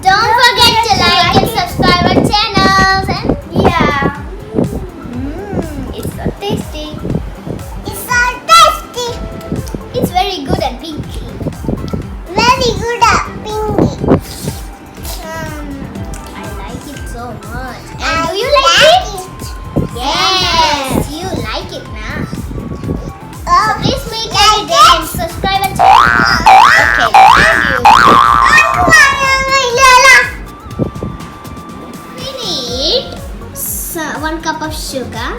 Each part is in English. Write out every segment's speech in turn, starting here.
Don't forget to like and subscribe our channels. And it's so tasty. It's so tasty. It's very good and pinky. Very good at pinky. I like it so much. And I do you like it? Yes, Yes. you like it now. Oh, Please make like it and subscribe our channel. Okay, thank you. We need 1 cup of sugar,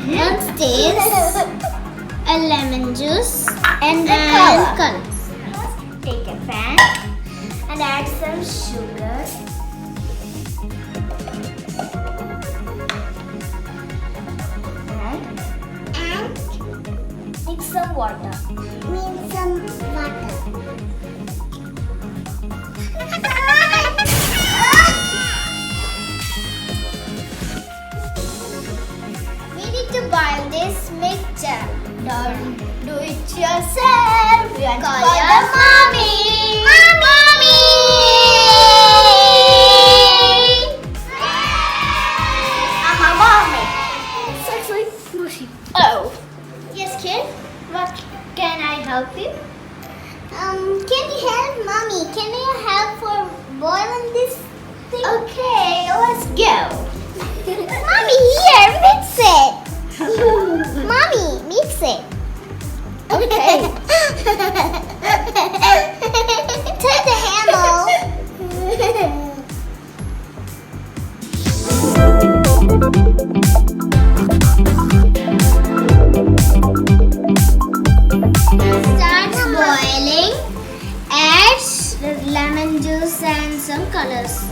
1 stick, a lemon juice, and color. Take a pan and add some sugar. And mix some water. Need some water. We need to boil this mixture. Don't do it yourself. You have to call your mommy. Mommy! I'm a mommy. It's actually mushy. Oh. Yes, kid. What can I help you? Can you help mommy? Can you help for boiling this thing? Okay, let's go. Mommy, here, mix it. Mommy, mix it. Okay. Take the handle. Starts boiling. Add lemon juice and some colors.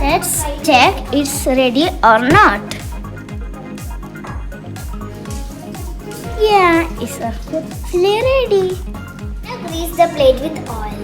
Let's check it's ready or not. Yeah, it's perfectly ready. Now grease the plate with oil.